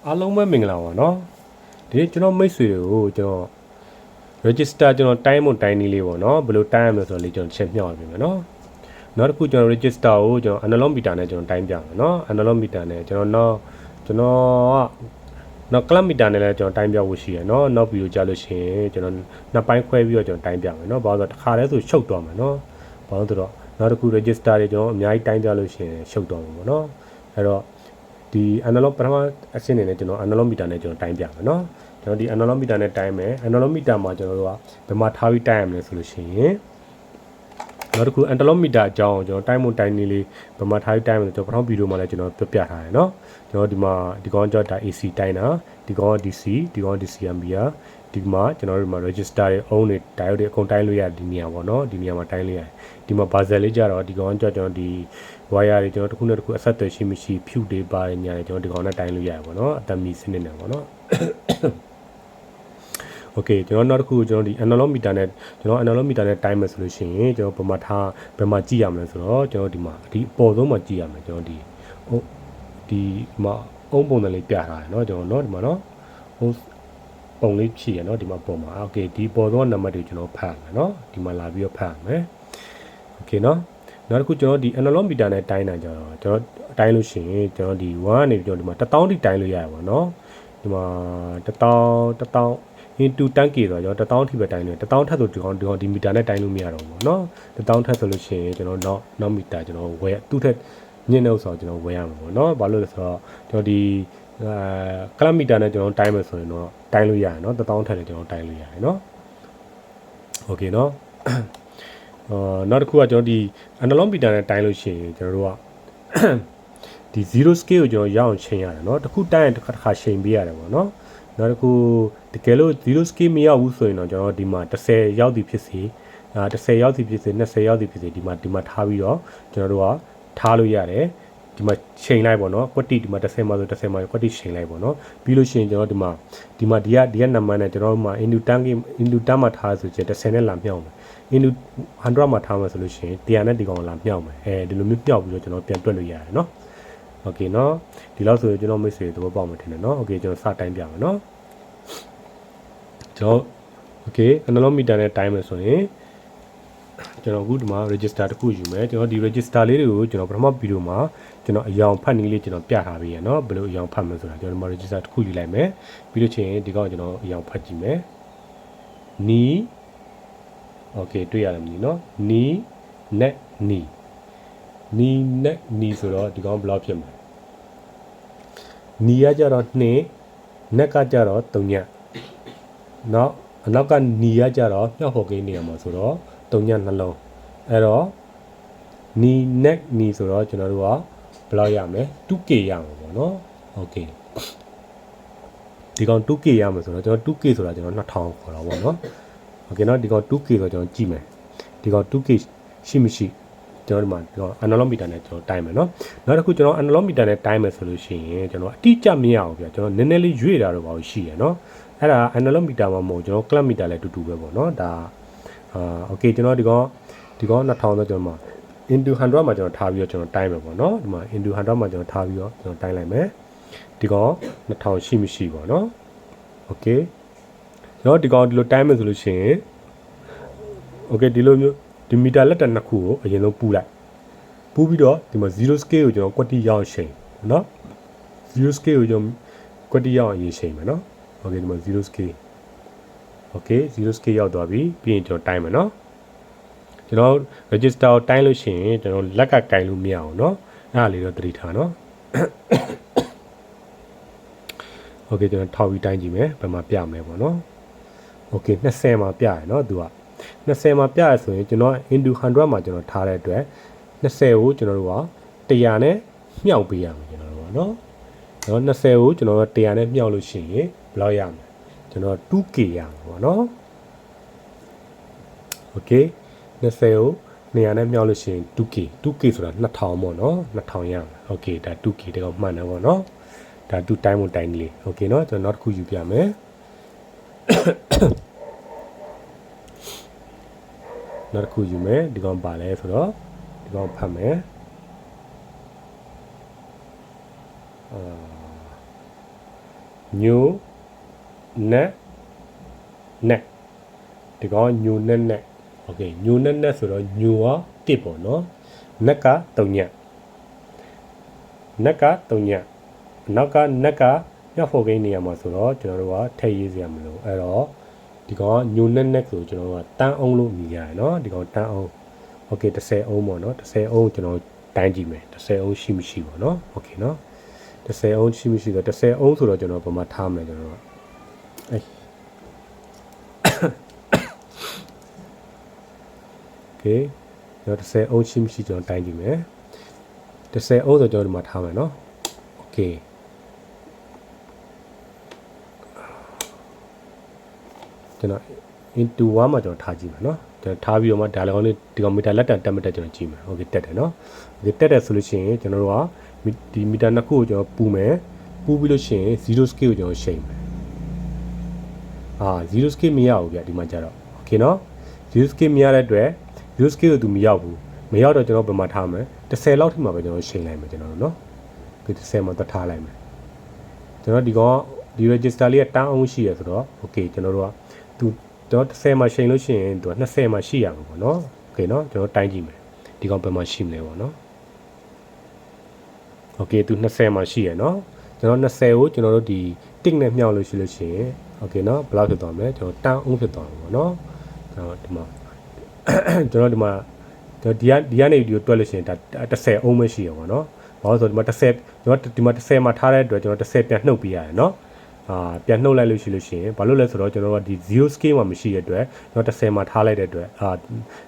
အားလုံးပဲမင်္ဂလာပါเนาะဒီကျွန်တော်မိတ်ဆွေတွေကိုကျွန်တော် register ကျွန်တော်တိုင်းမို့တိုင်းနည်းလေးပေါ့เนาะဘယ်လိုတိုင်းရမလဲဆိုတော့လေကျွန်တော်ချက်မြောက်ရပြီမယ်เนาะနောက်တစ်ခုကျွန်တော် register ကိုကျွန်တော် analog meter နဲ့ကျွန်တော်တိုင်းပြမယ်เนาะ analog meter နဲ့ကျွန်တော်နောက် clock meter နဲ့လည်းကျွန်တော်တိုင်းပြဖို့ရှိရเนาะနောက်ပြီးတော့ကြာလို့ရှိရင်ကျွန်တော်နှစ်ပိုင်းခွဲပြီးတော့ကျွန်တော်တိုင်းပြမယ်เนาะဘာလို့ဆိုတော့တစ်ခါတည်းဆိုရှုပ်သွားမယ်เนาะဘာလို့ဆိုတော့နောက်တစ်ခု register တွေကျွန်တော်အများကြီးတိုင်းပြလို့ရှိရင်ရှုပ်သွားမှာပေါ့เนาะအဲ့တော့ဒီ analog ပထမအဆင့်နေနဲ့ကျွန်တော် analog meter နဲ့ကျွန်တော်တိုင်းပြမယ်เนาะကျွန်တော်ဒီ analog meter နဲ့တိုင်းမယ် analog meter မှာကျွန်တော်တို့ကဘယ်မှာထားပြီးတိုင်းရမလဲဆိုလို့ရှိရင်နောက်တစ်ခု analog meter အကြောင်းကျွန်တော်တိုင်းမို့တိုင်းနည်းလေးဘယ်မှာထားပြီးတိုင်းမလဲကျွန်တော်ပထမဗီဒီယိုမှာလည်းကျွန်တော်ပြပြထားတယ်เนาะကျွန်တော်ဒီမှာဒီကောင်ကြောင့်ဒါ AC တိုင်းတာဒီကောင်က DC ဒီကောင် DC ampere ဒီမှာကျွန်တော်တို့ဒီမှာ register တွေ on တွေ diode တွေအကုန်တိုင်းလို့ရတယ်ဒီနေရာပေါ့เนาะဒီနေရာမှာတိုင်းလို့ရတယ်ဒီမှာ buzzer လေးကြတော့ဒီကောင်ကြောင့်ကျွန်တော်ဒီ wire တွေကျွန်တော်တစ်ခုနဲ့တစ်ခုအဆက်အသွယ်ရှိမရှိ fuse တွေပါတယ်ညာတွေကျွန်တော်ဒီကောင်နဲ့တိုင်းလို့ရတယ်ပေါ့เนาะအတမီစနစ်နဲ့ပေါ့เนาะโอเคကျွန်တော်နောက်တစ်ခုကျွန်တော်ဒီ analog meter နဲ့ကျွန်တော် analog meter နဲ့တိုင်းမယ်ဆိုလို့ရှိရင်ကျွန်တော်ဘယ်မှာကြည့်ရမလဲဆိုတော့ကျွန်တော်ဒီမှာဒီအပေါ်ဆုံးမှာကြည့်ရမယ်ကျွန်တော်ဒီမှာအုံးပုံစံလေးပြထားတယ်เนาะကျွန်တော်เนาะဒီမှာเนาะပုံလေးဖြည့်ရเนาะဒီမှာပုံမှာโอเคဒီပေါ်ဆုံးနံပါတ်တွေကျွန်တော်ဖတ်မယ်เนาะဒီမှာလာပြီးတော့ဖတ်မယ်โอเคเนาะနောက်တစ်ခုကျွန်တော်ဒီ analog meter နဲ့တိုင်းတာကြတော့ကျွန်တော်တိုင်းလို့ရှိရင်ကျွန်တော်ဒီ1နေပြီးတော့ဒီမှာ1000ထိတိုင်းလို့ရရပါเนาะဒီမှာ1000 into 10k ဆိုတော့ကျွန်တော်1000ထိပဲတိုင်းလို့1000ထပ်ဆိုဒီမီတာနဲ့တိုင်းလို့မရတော့ဘူးเนาะ1000ထပ်ဆိုလို့ရှိရင်ကျွန်တော်နောက်မီတာကျွန်တော်ဝယ်သူ့ထက်ညင်နေဆိုတော့ကျွန်တော်ဝယ်ရမှာပေါ့เนาะဘာလို့လဲဆိုတော့ကျွန်တော်ဒီကလပ်မီတာနဲ့ကျွန်တော်တိုင်းမယ်ဆိုရင်တော့တိုင်းလို့ရတယ်เนาะ1000ထက်လည်းကျွန်တော်တိုင်းလို့ရတယ်เนาะโอเคเนาะနောက်တစ်ခုကကျွန်တော်ဒီ analog meter နဲ့တိုင်းလို့ရှိရင်ကျွန်တော်တို့ကဒီ zero scale ကိုကျွန်တော်ရအောင်ချိန်ရတယ်เนาะတစ်ခုတိုင်းရင်တစ်ခါချိန်ပေးရတယ်ပေါ့เนาะနောက်တစ်ခုတကယ်လို့ zero scale မရောက်ဘူးဆိုရင်တော့ကျွန်တော်ဒီမှာ10ရောက်သည်ဖြစ်စေ10ရောက်သည်ဖြစ်စေ20ရောက်သည်ဖြစ်စေဒီမှာထားပြီးတော့ကျွန်တော်တို့ကထားလို့ရတယ်ဒီမှာချိန်လိုက်ပေါ့เนาะကွက်တိဒီမှာ10မှာဆို10မှာကွက်တိချိန်လိုက်ပေါ့เนาะပြီးလို့ရှိရင်ကျွန်တော်ဒီမှာဒီကနံပါတ်နဲ့ကျွန်တော်တို့မှာ into 10မှာထားဆိုချင်10နဲ့လာမြောက်မယ်into 100မှာထားမှာဆိုလို့ရှိရင်100နဲ့ဒီကောင်လာမြောက်မယ်ဒီလိုမျိုးမြောက်ပြီးတော့ကျွန်တော်ပြန်တွက်လို့ရတယ်เนาะโอเคเนาะဒီလောက်ဆိုရင်ကျွန်တော်မိတ်ဆွေသဘောပေါက်မှထင်တယ်เนาะโอเคကျွန်တော်စတိုင်းပြမယ်เนาะကျွန်တော်โอเค analog meter နဲ့တိုင်းမယ်ဆိုရင်ကျွန်တော်အခုဒီမှာ register တစ်ခုယူမယ်ကျွန်တော်ဒီ register လေးတွေကိုကျွန်တော်ပထမဗီဒီယိုမှာကျွန်တော်အယောင်ဖတ်နည်းလေးကျွန်တော်ပြထားပေးရเนาะဘယ်လိုအယောင်ဖတ်မလဲဆိုတာကျွန်တော်ဒီမှာ register တစ်ခုယူလိုက်မယ်ပြီးလို့ချင်းဒီကောင်ကျွန်တော်အယောင်ဖတ်ကြည့်မယ်နီโอเคတွေ့ရတယ်မင်းเนาะနီနဲ့နီဆိုတော့ဒီကောင်ဘယ်လောက်ဖြစ်မလဲနီကကြတော့2နက်ကကြတော့3ညနောက်အနောက်ကနီကကြတော့မြောက်ဟော်ကိန်းနေရာမှာဆိုတော့3ညနှလုံးအဲ့တော့နီဆိုတော့ကျွန်တော်တို့ကဘယ်လောက်ရမလဲ 2k ရမှာပေါ့နော်โอเคဒီကောင် 2k ရမှာဆိုတော့ကျွန်တော် 2k ဆိုတာကျွန်တော်2000ခေါ်တာပေါ့နော်โอเคเนาะဒီကောင် 2k ဆိုတော့ကျွန်တော်ကြည့်မယ်ဒီကောင် 2k ရှိမရှိကျွန်တော်ဒီမှာဒီကောင် analog meter နဲ့ကျွန်တော်တိုင်းမယ်เนาะနောက်တစ်ခုကျွန်တော် analog meter နဲ့တိုင်းမယ်ဆိုလို့ရှိရင်ကျွန်တော်အတိအကျမရအောင်ဗျာကျွန်တော်နည်းနည်းလေးရွေ့တာတော့ပါရှိရเนาะအဲ့ဒါ analog meter မှာမဟုတ်ကျွန်တော် clock meter လည်းအတူတူပဲပေါ့เนาะဒါโอเคကျွန်တော်ဒီကောင်2000ဆိုကျွန်တော်မှာ into 100မှာကျွန်တော်ထားပြီးတော့ကျွန်တော်တိုင်းမယ်ပေါ့เนาะဒီမှာ into 100မှာကျွန်တော်ထားပြီးတော့ကျွန်တော်တိုင်းလိုက်မယ်ဒီကောင်2000ရှိမရှိပေါ့เนาะโอเคကျွန်တော်ဒီကောင်ဒီလိုတိုင်းမယ်ဆိုလို့ရှိရင်โอเคဒီလိုမျိုးဒီမီတာလက်တက်နှစ်ခုကိုအရင်ဆုံးပူလိုက်ပူပြီးတော့ဒီမှာ0 scale ကိုကျွန်တော်ကွက်တိရအောင်ချိန်เนาะ0 scale ကိုကျွန်တော်ကွက်တိရအောင်အရင်ချိန်မယ်เนาะโอเคဒီမှာ0 scale โอเค0 scale ရောက်သွားပြီပြီးရင်ကျွန်တော်တိုင်းမယ်เนาะကျွန်တော် register ကိုတိုင်းလို့ရှိရင်ကျွန်တော်လက်ကကင်လို့မရအောင်เนาะအဲ့ဒါလေးတော့သတိထားเนาะโอเคကျွန်တော်ထောက်ပြီးတိုင်းကြည့်မယ်ဘယ်မှာပြမလဲပေါ့เนาะโอเค20မှာပြရเนาะသူက20မှာပြရဆိုရင်ကျွန်တော် into 100မှာကျွန်တော်ထားတဲ့အတွက်20ကိုကျွန်တော်တို့က100နဲ့မြှောက်ပေးရမယ်ကျွန်တော်တို့ကเนาะ20ကိုကျွန်တော်တို့100နဲ့မြှောက်လို့ရှိရင်ဘယ်လောက်ရမလဲကျွန်တော် 2k ရမှာပေါ့เนาะโอเค20ကို100နဲ့မြှောက်လို့ရှိရင် 2k ဆိုတာ2000ပေါ့เนาะ2000ရမှာโอเคဒါ 2k တကောင်မှန်တယ်ပေါ့เนาะဒါ2တိုင်းမို့တိုင်းလေးโอเคเนาะကျွန်တော်နောက်တစ်ခုယူပြမယ်နောက်တစ်ခုယူမယ်ဒီကောင်ပါလဲဆိုတော့ဒီကောင်ဖတ်မယ် new net net ဒီကောင် new net net okay new net net ဆိုတော့ new က1ပေါ့နော် net က3ည net က3ညနောက်က net ကမြောက်ဖို့ကိန်းနေရာမှာဆိုတော့ကျွန်တော်တို့ကထည့်ရေးစရာမလိုအဲ့တော့ဒီကောင်က new net net ကိုကျွန်တော်တို့ကတန်းအောင်လို့မြည်ရတယ်နော်ဒီကောင်တန်းအောင် okay 10အောင်ပေါ့နော်10အောင်ကျွန်တော်တိုင်းကြည့်မယ်10အောင်ရှိမရှိပေါ့နော် okay နော်10အောင်ရှိမရှိဆိုတော့10အောင်ဆိုတော့ကျွန်တော်ပုံမှန်ထားမယ်ကျွန်တော်တို့အေး okay ကျွန်တော်10အောင်ရှိမရှိကျွန်တော်တိုင်းကြည့်မယ်10အောင်ဆိုကျွန်တော်ဒီမှာထားမယ်နော် okay ကျွန်တော် into 1မှာကျွန်တော်ထားကြည့်မယ်နော်ကျွန်တော်ထားပြီးတော့မှဒါလည်းကောင်းလေးဒီကောင်မီတာလက်တန်တက်မတက်ကျွန်တော်ကြည့်မယ် okay တက်တယ်နော် okay တက်တယ်ဆိုလို့ရှိရင်ကျွန်တော်တို့ကဒီမီတာနှစ်ခုကိုကျွန်တော်ပူမယ်ပူပြီးလို့ရှိရင်0 scale ကိုကျွန်တော်ချိန်မယ်0 scale မရဘူးဗျဒီမှာကြတော့ okay နော်0 scale မရတဲ့အတွက်0 scale ကိုသူမရောက်ဘူးမရောက်တော့ကျွန်တော်ဘယ်မှာထားမလဲ10လောက်ထိမှာပဲကျွန်တော်ချိန်လိုက်မယ်ကျွန်တော်တို့နော်ဒီ10မှာသွားထားလိုက်မယ်ကျွန်တော်ဒီကောင်ဒီ register လေးကတန်းအောင်ရှိရဆိုတော့ okay ကျွန်တော်တို့ကသူတော့10မှာချိန်လို့ရှိရင်သူက20မှာရှိရမှာပေါ့နော် okay နော်ကျွန်တော်တိုင်းကြည့်မယ်ဒီကောင်ဘယ်မှာရှိမလဲပေါ့နော် okay သူ20မှာရှိရနော်ကျွန်တော်20ကိုကျွန်တော်တို့ဒီ tick နဲ့မြှောက်လို့ရှိလို့ရှိရင် okay နော်ဘယ်လောက်ဖြစ်သွားမလဲကျွန်တော်တန်းအောင်ဖြစ်သွားမှာပေါ့နော်ကျွန်တော်ဒီမှာကျွန်တော်ဒီမှာဒီကနေဒီကိုတွက်လို့ရှိရင်ဒါ10အောင်မရှိရပါတော့ဘာလို့ဆိုဒီမှာ10ကျွန်တော်ဒီမှာ10မှာထားတဲ့အတွက်ကျွန်တော်10ပြန်နှုတ်ပေးရတယ်နော်ပြန်နှုတ်လိုက်လို့ရှိလို့ရှိရင်ဘာလို့လဲဆိုတော့ကျွန်တော်ကဒီ0 scale မှာမရှိတဲ့အတွက်ကျွန်တော်10မှာထားလိုက်တဲ့အတွက်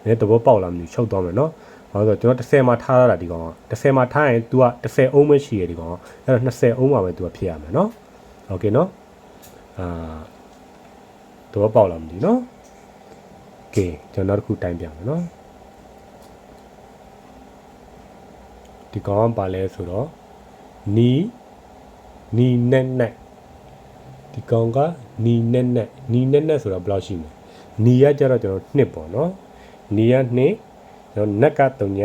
နည်းသဘောပေါက်လာမလို့ချုပ်သွားမယ်နော်ဘာလို့ဆိုတော့ကျွန်တော်10မှာထားရတာဒီကောင်က10မှာထားရင် तू က10အောင်မရှိရဒီကောင်အဲ့တော့20အောင်မှာပဲ तू ကဖြစ်ရမယ်နော်โอเคနော်သဘောပေါက်လာမလို့နော်โอเคကျွန်တော်နောက်တစ်ခုတိုင်းပြမယ်နော်ဒီကောင်ကပါလဲဆိုတော့နီနဲ့နဲ့ဒီကောင်ကနီနဲ့နဲ့ဆိုတော့ဘယ်လောက်ရှိမလဲနီကကြတော့ကျွန်တော်2ပေါ့နော်နီက2ကျွန်တော်နက်က3ည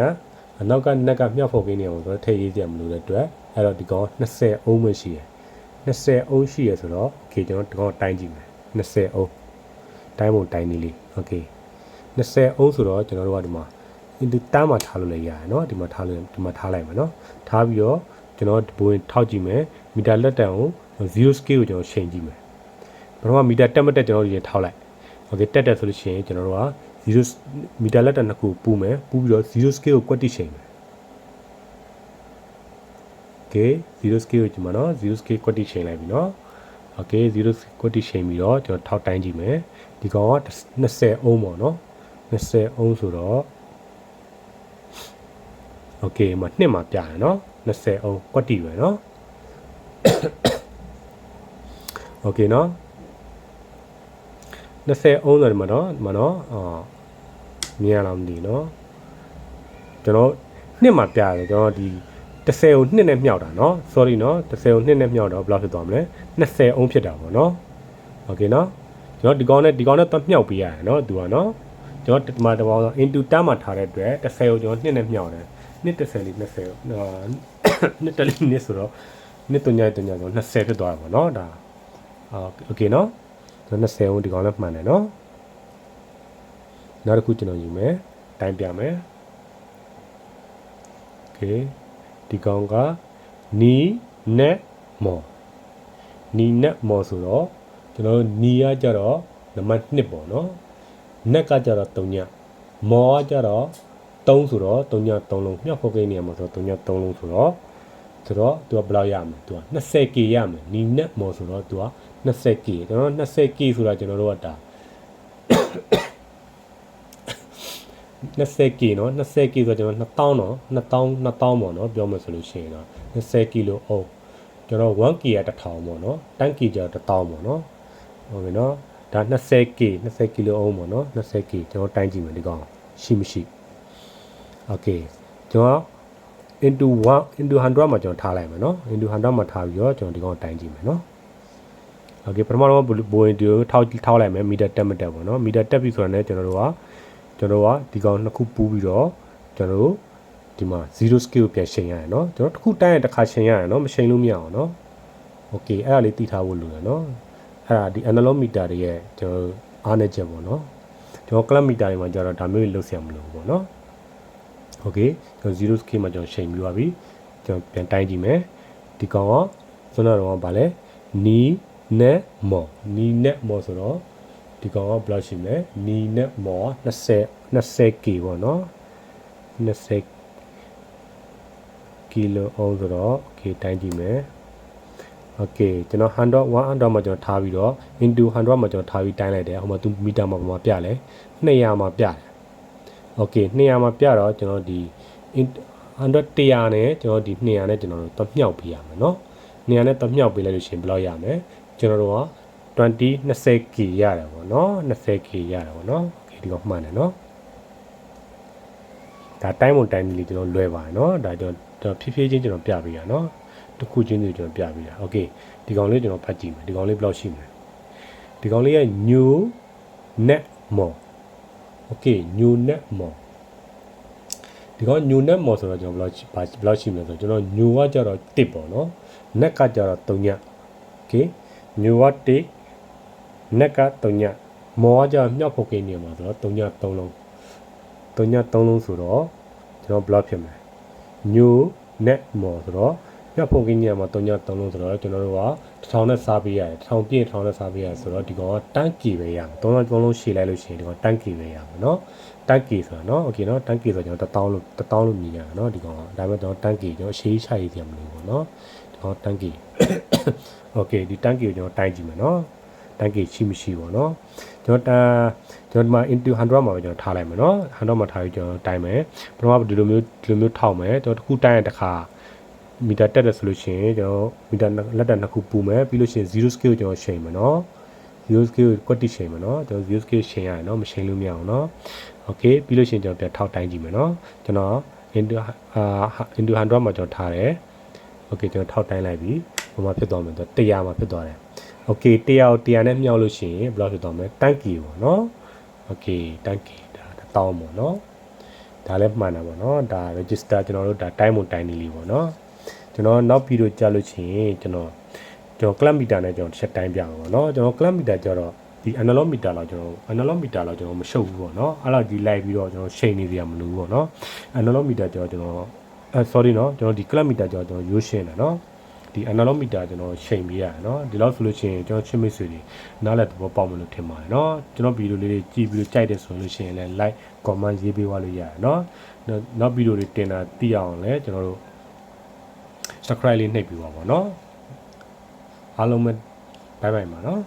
အနောက်ကနက်ကမြောက်ဖို့ကိန်းနေအောင်ဆိုတော့ထည့်ရေးစရာမလိုတဲ့အတွက်အဲ့တော့ဒီကောင်20အောင်မရှိရ20အောင်ရှိရဆိုတော့ okay ကျွန်တော်ဒီကောင်တိုင်းကြည့်မယ်20အောင်တိုင်းပုံတိုင်းနေလေး okay 20အောင်ဆိုတော့ကျွန်တော်တို့ကဒီမှာဒီတန်းမှာထားလို့လည်းရတယ်เนาะဒီမှာထားလိုက်မယ်เนาะထားပြီးတော့ကျွန်တော်ဘိုးရင်ထောက်ကြည့်မယ်မီတာလက်တန်ကို0 scale ကိုကျွန်တော်ချိန်ကြည့်မယ်ဘယ်တော့မှမီတာတက်မတက်ကျွန်တော်ဒီထောက်လိုက်โอเคတက်တယ်ဆိုလို့ရှိရင်ကျွန်တော်တို့က0မီတာလက်တန်နှစ်ခုပူမယ်ပူပြီးတော့0 scale ကိုကွက်တိချိန်မယ်โอเค0 scale ကိုကျွန်မเนาะ0 scale ကွက်တိချိန်လိုက်ပြီเนาะโอเค0 ကွက်တိချိန်ပြီးတော့ကျွန်တော်ထောက်တိုင်းကြည့်မယ်ဒီကောင်က20အောင်ပေါ့เนาะ20အောင်ဆိုတော့โอเคမှာနှစ်မှာပြရเนาะ20အောင်ကွက်တီပဲเนาะโอเคเนาะ20အောင်ဆိုတယ်မှာเนาะမြင်ရလားမသိเนาะကျွန်တော်နှစ်မှာပြရတယ်ကျွန်တော်ဒီ10ကို2နဲ့မြှောက်တာเนาะ sorry เนาะ10ကို2နဲ့မြှောက်တော့ဘယ်လောက်ဖြစ်သွားမလဲ20အောင်ဖြစ်တာပေါ့เนาะโอเคเนาะကျွန်တော်ဒီကောင်နဲ့တော့မြှောက်ပေးရတယ်เนาะသူကเนาะကျွန်တော်ဒီမှာတပေါင်း into တန်းမှာထားတဲ့အတွက်10ကိုကျွန်တော်2နဲ့မြှောက်တယ်နှစ်30လေး20နှစ်တလေးနှစ်ဆိုတော့နှစ်3ညဆို20ဖြစ်သွားတာပေါ့เนาะဒါโอเคเนาะကျွန်တော်20ကိုဒီကောင်လည်းမှန်တယ်เนาะနောက်တစ်ခုကျွန်တော်ယူမယ်တိုင်းပြမယ်โอเคဒီကောင်ကနီနဲ့မော်ဆိုတော့ကျွန်တော်နီကကြတော့နံပါတ်2ပေါ့เนาะနက်ကကြတော့3ညမော်ကကြတော့3ဆိုတော့3ည3လုံးမြောက်ဖို့ကိန်းနေရမှာဆိုတော့3ည3လုံးဆိုတော့သူကဘယ်လောက်ရမလဲသူက 20k ရမယ်နီနဲ့မော်ဆိုတော့သူက 20k ကျွန်တော် 20k ဆိုတာကျွန်တော်တို့ကဒါ 20k เนาะ 20k ဆိုတော့ကျွန်တော်2000เนาะ2000ပေါ့เนาะပြောမယ်ဆိုလို့ရှိရင်တော့ 20k လို့အောင်ကျွန်တော် 1k က1000ပေါ့เนาะ 10k ကျတော့1000ပေါ့เนาะဟုတ်ပြီเนาะဒါ 20k လို့အောင်ပေါ့เนาะ 20k ကျွန်တော်တိုင်းကြည့်မယ်ဒီကောင်ရှိမရှိokay ကျွန်တော် into 100မှာကျွန်တော်ထားလိုက်မယ်เนาะ into 100မှာထားပြီးတော့ကျွန်တော်ဒီကောင်တိုင်းကြည့်မယ်เนาะ okay ပထမတော့ဘိုးရင်ဒီကိုထောက်လိုက်မယ်မီတာတက်မတက်ပေါ့เนาะမီတာတက်ပြီဆိုတာနဲ့ကျွန်တော်တို့ကဒီကောင်နှစ်ခုပူးပြီးတော့ကျွန်တော်တို့ဒီမှာ0 scale ပြန်ချိန်ရတယ်เนาะကျွန်တော်တစ်ခုတိုင်းတစ်ခါချိန်ရတယ်เนาะမချိန်လို့မရအောင်เนาะ okay အဲ့ဒါလေးတည်ထားဖို့လိုတယ်เนาะအဲ့ဒါဒီ analog meter တွေရဲ့ကျွန်တော်အားနည်းချက်ပေါ့เนาะကျွန်တော် clock meter တွေမှာကျတော့ဒါမျိုးတွေလုပ်ဆရာမလိုဘူးပေါ့เนาะ okay ကျွန်တော်0 scale မှာကျွန်တော်ချိန်ပြီးပါပြီကျွန်တော်ပြန်တိုင်းကြည့်မယ်ဒီကောင်ကစွမ်းတော်ကဘာလဲနီနဲ့မော်နီနဲ့မော်ဆိုတော့ဒီကောင်ကဘယ်လောက်ရှိမလဲနီနဲ့မော်20k ပေါ့เนาะ20 kilo ohm ဆိုတော့ okay တိုင်းကြည့်မယ် okay ကျွန်တော်100မှာကျွန်တော်ထားပြီးတော့ into 100မှာကျွန်တော်ထားပြီးတိုင်းလိုက်တယ်ဟိုမှာသူမီတာမှာဘာပြလဲ200မှာပြတယ် okay 200မှာပြတော့ကျွန်တော်ဒီ100နဲ့ကျွန်တော်ဒီ200နဲ့ကျွန်တော်တို့တမြောက်ပေးရမယ်เนาะ200နဲ့တမြောက်ပေးလိုက်လို့ရှိရင်ဘယ်လောက်ရမလဲကျွန်တော်တို့က20k ရတယ်ပေါ့เนาะ 20k ရတယ်ပေါ့เนาะ okay ဒီကောင်မှန်တယ်เนาะဒါတိုင်းမတိုင်းလေးကျွန်တော်လွယ်ပါတယ်เนาะဒါကျွန်တော်ဖြည်းဖြည်းချင်းကျွန်တော်ပြပေးရเนาะတစ်ခုချင်းစီကျွန်တော်ပြပေးတာโอเคဒီကောင်လေးကျွန်တော်ဖတ်ကြည့်မယ်ဒီကောင်လေးဘယ်လောက်ရှိမလဲဒီကောင်လေးက new net more โอเค new net more ဒီကောင် new net more ဆိုတော့ကျွန်တော်ဘယ်လောက်ရှိမလဲဆိုတော့ကျွန်တော် new ကကြတော့1ပေါ့เนาะ net ကကြတော့3ညโอเค new က1 net က3ည more ကကြတော့မြောက်ဖို့ကိန်းနေမှာဆိုတော့3ည3လုံး3ည3လုံးဆိုတော့ကျွန်တော်ဘယ်လောက်ဖြစ်မလဲ new net more ဆိုတော့မြောက်ဖို့ကိန်းနေမှာ3ည3လုံးဆိုတော့ကျွန်တော်တို့က1000နဲ့စားပေးရတယ်1000ပြည့်1000နဲ့စားပေးရတယ်ဆိုတော့ဒီကောင်က 10k ပဲရမယ်3လုံးရှည်လိုက်လို့ရှိရင်ဒီကောင် 10k ပဲရမယ်เนาะ 10k ဆိုတော့เนาะโอเคเนาะ 10k ဆိုတော့ကျွန်တော်1000လို့မြင်ရတယ်เนาะဒီကောင်ကဒါပေမဲ့ကျွန်တော် 10k ကျွန်တော်ရှေးချရေးပြန်မလို့ပေါ့เนาะဒီကောင် 10k โอเคဒီ 10k ကိုကျွန်တော်တိုင်းကြည့်မယ်เนาะ 10k ရှိမရှိပေါ့เนาะကျွန်တော်ဒီမှာ into 100မှာပဲကျွန်တော်ထားလိုက်မယ်เนาะ100မှာထားပြီးကျွန်တော်တိုင်းမယ်ပထမဒီလိုမျိုးထောက်မယ်ကျွန်တော်တစ်ခုတိုင်းရတဲ့ခါမီတာတက်တယ်ဆိုလို့ရှိရင်ကျွန်တော်မီတာလက်တက်နှစ်ခုပူမယ်ပြီးလို့ရှိရင်0 scale ကိုကျွန်တော်ချိန်မယ်เนาะ0 scale ကိုကွက်တိချိန်မယ်เนาะကျွန်တော်0 scale ချိန်ရတယ်เนาะမချိန်လို့မရအောင်เนาะโอเคပြီးလို့ရှိရင်ကျွန်တော်ပြန်ထောက်တိုင်းကြည့်မယ်เนาะကျွန်တော် into 100မှာကျွန်တော်ထားတယ်โอเคကျွန်တော်ထောက်တိုင်းလိုက်ပြီဟိုမှာဖြစ်သွားမယ်ဆို100မှာဖြစ်သွားတယ်โอเค100ကို100နဲ့မြောက်လို့ရှိရင်ဘယ်လောက်ဖြစ်သွားမလဲ 10k ပေါ့เนาะโอเค 10k ဒါ1000ပေါ့เนาะဒါလည်းမှန်တာပေါ့เนาะဒါ register ကျွန်တော်တို့ဒါတိုင်းမတိုင်းနေလေးပေါ့เนาะကျွန်တော်နောက်ပြီးတော့ကြာလို့ရှိရင်ကျွန်တော် clock meter နဲ့ကျွန်တော်တစ်ချက်တိုင်းပြအောင်ပေါ့เนาะကျွန်တော် clock meter ကျတော့ဒီ analog meter လောက်ကျွန်တော်မရှုပ်ဘူးပေါ့เนาะအဲ့လောက်ကြီးလိုက်ပြီးတော့ကျွန်တော်ချိန်နေကြရမလို့ပေါ့เนาะ analog meter ကျတော့ကျွန်တော်sorry เนาะကျွန်တော်ဒီ clock meter ကျတော့ကျွန်တော်ရိုးရှင်းတယ်เนาะဒီ analog meter ကျွန်တော်ချိန်ပေးရတယ်เนาะဒီလောက်ဆိုလို့ရှိရင်ကျွန်တော်ချင်းမိတ်ဆွေတွေနားလည်သဘောပေါက်မလို့ထင်ပါတယ်เนาะကျွန်တော်ဗီဒီယိုလေးတွေကြည့်ပြီးတော့ကြိုက်တယ်ဆိုလို့ရှိရင်လည်း like comment ရေးပေးသွားလို့ရတယ်เนาะနောက်ဗီဒီယိုတွေတင်တာသိအောင်လည်းကျွန်တော်တို့ subscribe လေးနှိပ်ပြီးပါပေါ့เนาะအားလုံးပဲbye byeပါเนาะ